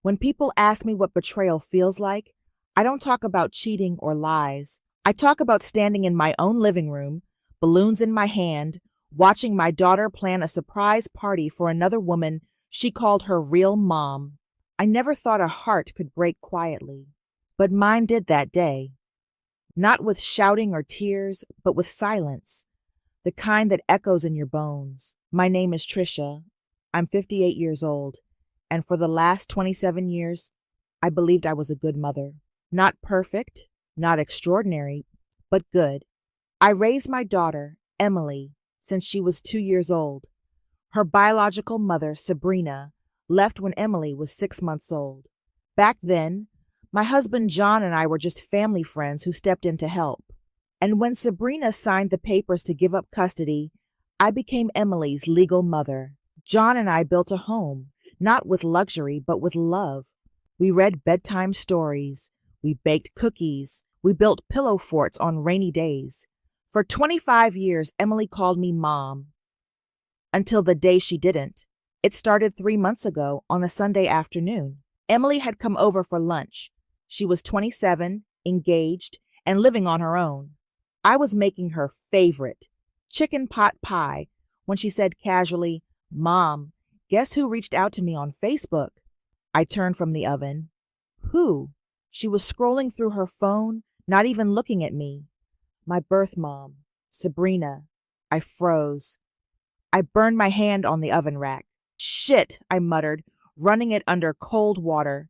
When people ask me what betrayal feels like, I don't talk about cheating or lies. I talk about standing in my own living room, balloons in my hand, watching my daughter plan a surprise party for another woman she called her real mom. I never thought a heart could break quietly, but mine did that day. Not with shouting or tears, but with silence, the kind that echoes in your bones. My name is Trisha. I'm 58 years old, and for the last 27 years, I believed I was a good mother. Not perfect, not extraordinary, but good. I raised my daughter, Emily, since she was 2 years old. Her biological mother, Sabrina, left when Emily was 6 months old. Back then, my husband John and I were just family friends who stepped in to help. And when Sabrina signed the papers to give up custody, I became Emily's legal mother. John and I built a home, not with luxury, but with love. We read bedtime stories. We baked cookies. We built pillow forts on rainy days. For 25 years, Emily called me Mom. Until the day she didn't. It started 3 months ago on a Sunday afternoon. Emily had come over for lunch. She was 27, engaged, and living on her own. I was making her favorite, chicken pot pie, when she said casually, "Mom, guess who reached out to me on Facebook?" I turned from the oven. Who? She was scrolling through her phone, not even looking at me. My birth mom, Sabrina. I froze. I burned my hand on the oven rack. "Shit," I muttered, running it under cold water.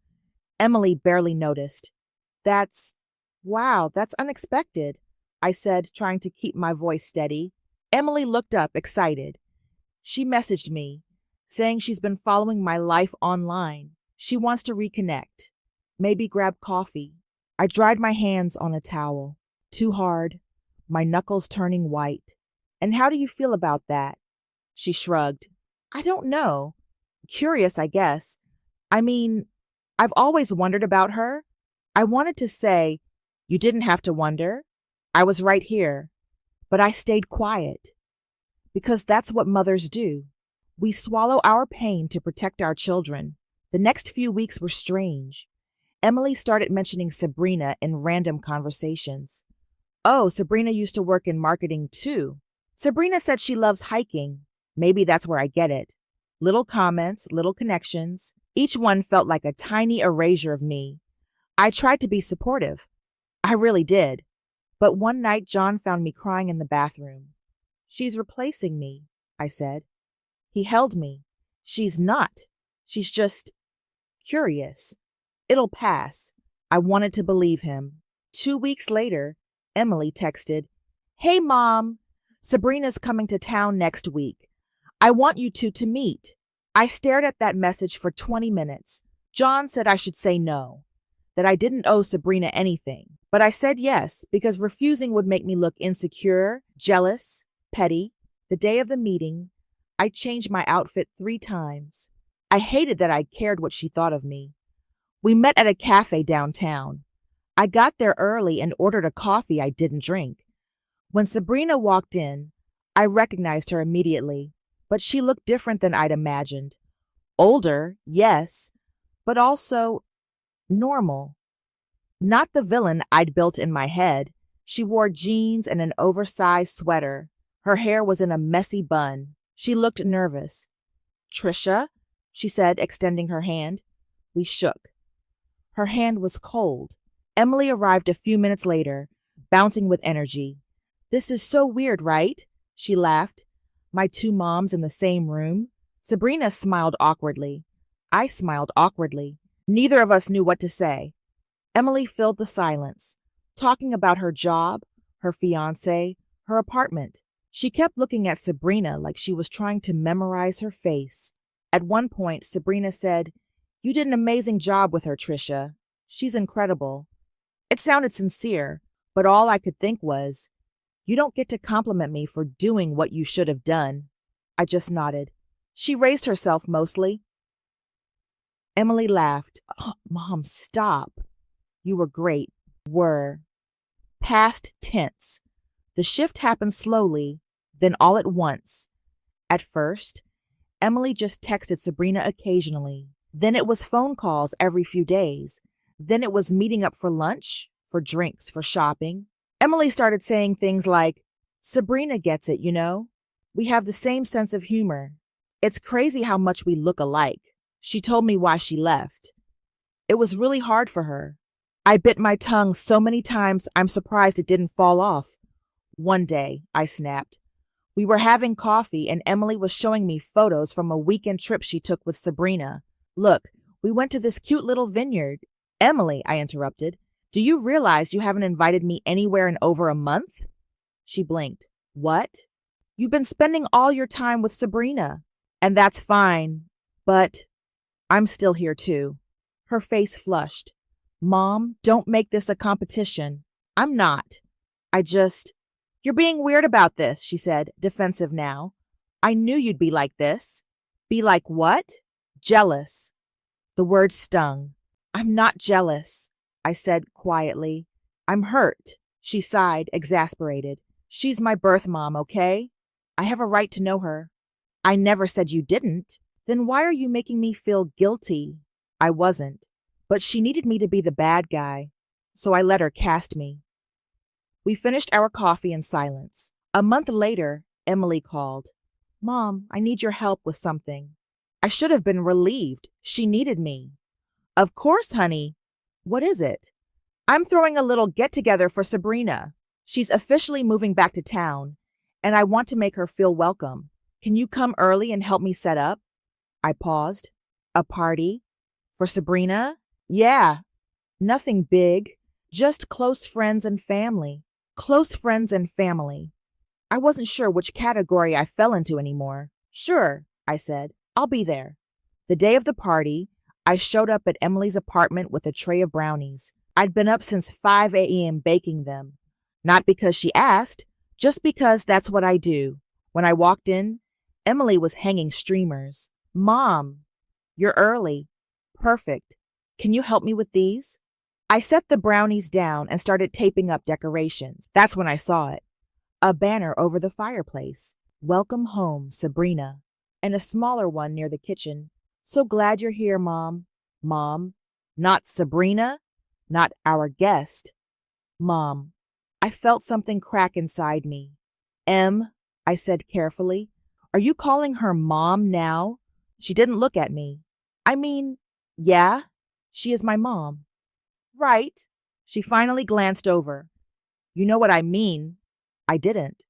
Emily barely noticed. Wow, that's unexpected," I said, trying to keep my voice steady. Emily looked up, excited. She messaged me, saying she's been following my life online. She wants to reconnect. Maybe grab coffee. I dried my hands on a towel. Too hard, my knuckles turning white. "And how do you feel about that?" She shrugged. "I don't know. Curious, I guess. I mean, I've always wondered about her." I wanted to say, "You didn't have to wonder. I was right here." But I stayed quiet. Because that's what mothers do. We swallow our pain to protect our children. The next few weeks were strange. Emily started mentioning Sabrina in random conversations. "Oh, Sabrina used to work in marketing too. Sabrina said she loves hiking. Maybe that's where I get it." Little comments, little connections. Each one felt like a tiny erasure of me. I tried to be supportive. I really did. But one night, John found me crying in the bathroom. "She's replacing me," I said. He held me. "She's not. She's just curious. It'll pass." I wanted to believe him. 2 weeks later, Emily texted, "Hey, Mom, Sabrina's coming to town next week. I want you two to meet." I stared at that message for 20 minutes. John said I should say no, that I didn't owe Sabrina anything. But I said yes, because refusing would make me look insecure, jealous, petty. The day of the meeting, I changed my outfit 3 times. I hated that I cared what she thought of me. We met at a cafe downtown. I got there early and ordered a coffee I didn't drink. When Sabrina walked in, I recognized her immediately, but she looked different than I'd imagined. Older, yes, but also normal. Not the villain I'd built in my head. She wore jeans and an oversized sweater. Her hair was in a messy bun. She looked nervous. "Trisha," she said, extending her hand. We shook. Her hand was cold. Emily arrived a few minutes later, bouncing with energy. "This is so weird, right?" She laughed. "My 2 moms in the same room?" Sabrina smiled awkwardly. I smiled awkwardly. Neither of us knew what to say. Emily filled the silence, talking about her job, her fiancé, her apartment. She kept looking at Sabrina like she was trying to memorize her face. At one point, Sabrina said, "You did an amazing job with her, Trisha. She's incredible." It sounded sincere, but all I could think was, "You don't get to compliment me for doing what you should have done." I just nodded. "She raised herself mostly." Emily laughed. "Oh, Mom, stop. You were great." Were. Past tense. The shift happened slowly, then all at once. At first, Emily just texted Sabrina occasionally. Then it was phone calls every few days. Then it was meeting up for lunch, for drinks, for shopping. Emily started saying things like, Sabrina gets it, you know? We have the same sense of humor. It's crazy how much we look alike. She told me why she left. It was really hard for her. I bit my tongue so many times I'm surprised it didn't fall off. One day, I snapped. We were having coffee and Emily was showing me photos from a weekend trip she took with Sabrina. Look, we went to this cute little vineyard. Emily, I interrupted, do you realize you haven't invited me anywhere in over a month? She blinked. What? You've been spending all your time with Sabrina. And that's fine, but I'm still here too. Her face flushed. Mom, don't make this a competition. I'm not. You're being weird about this, she said, defensive now. I knew you'd be like this. Be like what? Jealous. The word stung. I'm not jealous, I said quietly. I'm hurt. She sighed, exasperated. She's my birth mom, okay? I have a right to know her. I never said you didn't. Then why are you making me feel guilty? I wasn't. But she needed me to be the bad guy, so I let her cast me. We finished our coffee in silence. A month later, Emily called. Mom, I need your help with something. I should have been relieved. She needed me. Of course, honey. What is it? I'm throwing a little get-together for Sabrina. She's officially moving back to town, and I want to make her feel welcome. Can you come early and help me set up? I paused. A party? For Sabrina? Yeah. Nothing big. Just close friends and family. Close friends and family. I wasn't sure which category I fell into anymore. Sure, I said. I'll be there. The day of the party, I showed up at Emily's apartment with a tray of brownies. I'd been up since 5 a.m. baking them. Not because she asked, just because that's what I do. When I walked in, Emily was hanging streamers. Mom, you're early. Perfect. Can you help me with these? I set the brownies down and started taping up decorations. That's when I saw it. A banner over the fireplace. Welcome home, Sabrina. And a smaller one near the kitchen. So glad you're here, Mom. Mom. Not Sabrina. Not our guest. Mom. I felt something crack inside me. I said carefully. Are you calling her Mom now? She didn't look at me. I mean, yeah, she is my mom. Right. She finally glanced over. You know what I mean. I didn't.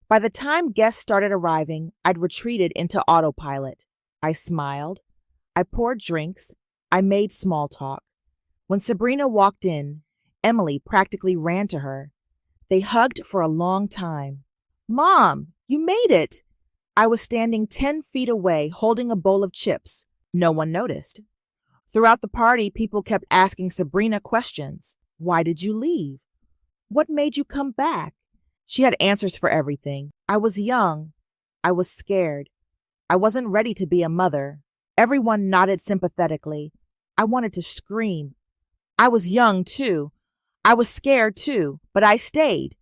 By the time guests started arriving, I'd retreated into autopilot. I smiled. I poured drinks. I made small talk. When Sabrina walked in, Emily practically ran to her. They hugged for a long time. Mom, you made it! I was standing 10 feet away holding a bowl of chips. No one noticed. Throughout the party, people kept asking Sabrina questions. Why did you leave? What made you come back? She had answers for everything. I was young. I was scared. I wasn't ready to be a mother. Everyone nodded sympathetically. I wanted to scream. I was young, too. I was scared, too, but I stayed.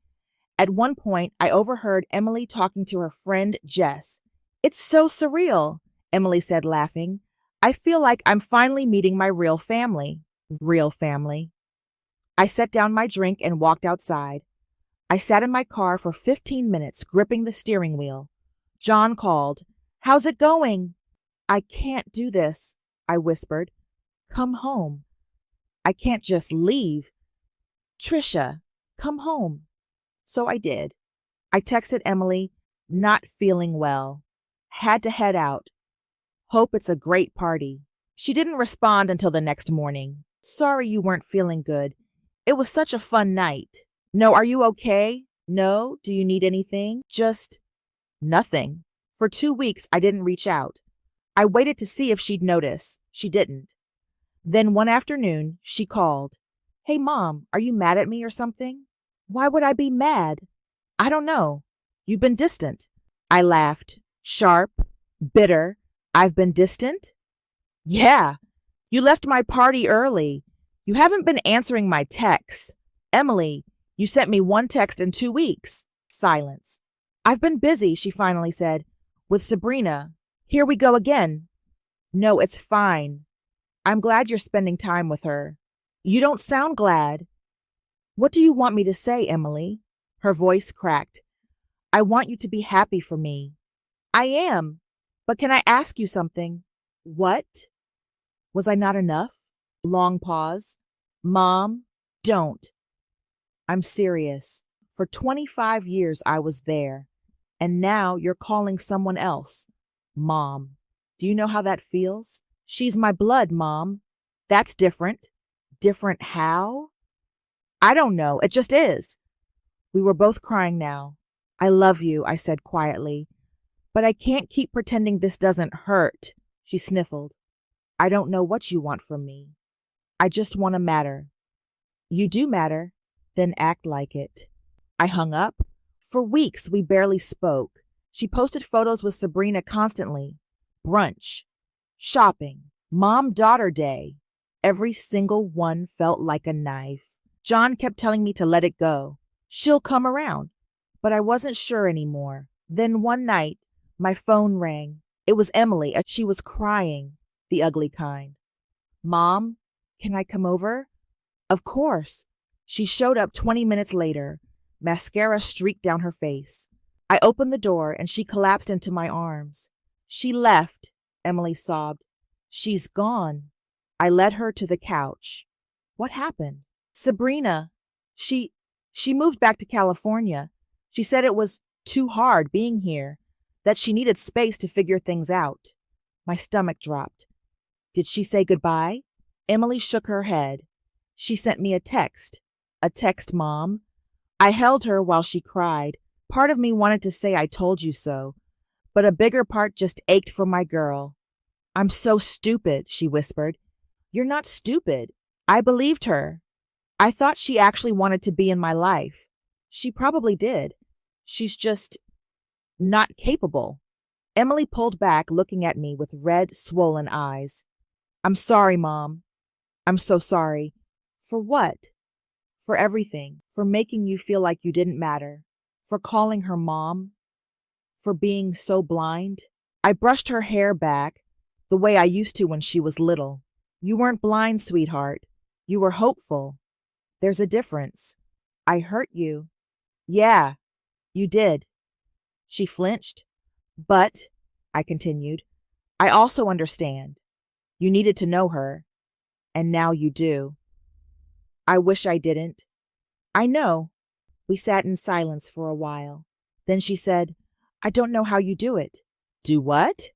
At one point, I overheard Emily talking to her friend, Jess. It's so surreal, Emily said, laughing. I feel like I'm finally meeting my real family. Real family. I set down my drink and walked outside. I sat in my car for 15 minutes, gripping the steering wheel. John called. How's it going? I can't do this, I whispered. Come home. I can't just leave. Trisha, come home. So I did. I texted Emily, not feeling well. Had to head out. Hope it's a great party. She didn't respond until the next morning. Sorry you weren't feeling good. It was such a fun night. No, are you okay? No, do you need anything? Just nothing. For 2 weeks, I didn't reach out. I waited to see if she'd notice. She didn't. Then one afternoon, she called. Hey, Mom, are you mad at me or something? Why would I be mad? I don't know. You've been distant. I laughed. Sharp. Bitter. I've been distant? Yeah. You left my party early. You haven't been answering my texts. Emily, you sent me one text in 2 weeks. Silence. I've been busy, she finally said. With Sabrina. Here we go again. No, it's fine. I'm glad you're spending time with her. You don't sound glad. What do you want me to say, Emily? Her voice cracked. I want you to be happy for me. I am. But can I ask you something? What? Was I not enough? Long pause. Mom, don't. I'm serious. For 25 years I was there, and now you're calling someone else Mom. Do you know how that feels? She's my blood, Mom. That's different. Different how? I don't know. It just is. We were both crying now. I love you, I said quietly. But I can't keep pretending this doesn't hurt, she sniffled. I don't know what you want from me. I just want to matter. You do matter. Then act like it. I hung up. For weeks, we barely spoke. She posted photos with Sabrina constantly. Brunch, shopping, mom-daughter day. Every single one felt like a knife. John kept telling me to let it go. She'll come around. But I wasn't sure anymore. Then one night, my phone rang. It was Emily. She was crying, the ugly kind. Mom, can I come over? Of course. She showed up 20 minutes later. Mascara streaked down her face. I opened the door and she collapsed into my arms. She left, Emily sobbed. She's gone. I led her to the couch. What happened? Sabrina. She moved back to California. She said it was too hard being here, that she needed space to figure things out. My stomach dropped. Did she say goodbye? Emily shook her head. She sent me a text. A text, Mom. I held her while she cried. Part of me wanted to say I told you so, but a bigger part just ached for my girl. I'm so stupid, she whispered. You're not stupid. I believed her. I thought she actually wanted to be in my life. She probably did. She's just not capable. Emily pulled back, looking at me with red, swollen eyes. I'm sorry, Mom. I'm so sorry. For what? For everything. For making you feel like you didn't matter. For calling her Mom. For being so blind. I brushed her hair back, the way I used to when she was little. You weren't blind, sweetheart. You were hopeful. There's a difference. I hurt you. Yeah, you did. She flinched. But, I continued, I also understand. You needed to know her, and now you do. I wish I didn't. I know. We sat in silence for a while. Then she said, I don't know how you do it. Do what?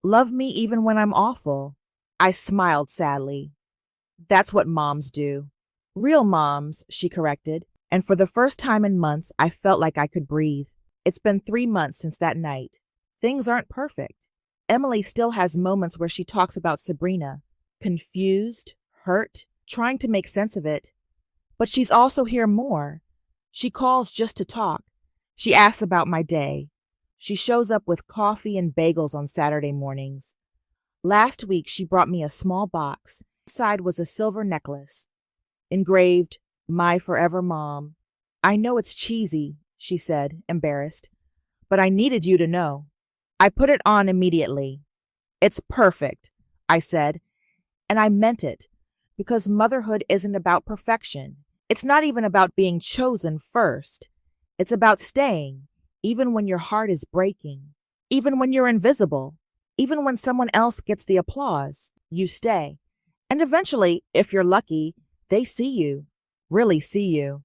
Love me even when I'm awful. I smiled sadly. That's what moms do. Real moms, she corrected, and for the first time in months, I felt like I could breathe. It's been 3 months since that night. Things aren't perfect. Emily still has moments where she talks about Sabrina, confused, hurt, trying to make sense of it. But she's also here more. She calls just to talk. She asks about my day. She shows up with coffee and bagels on Saturday mornings. Last week, she brought me a small box. Inside was a silver necklace, engraved, My Forever Mom. I know it's cheesy, she said, embarrassed, but I needed you to know. I put it on immediately. It's perfect, I said, and I meant it, because motherhood isn't about perfection. It's not even about being chosen first. It's about staying, even when your heart is breaking, even when you're invisible, even when someone else gets the applause, you stay. And eventually, if you're lucky, they see you, really see you.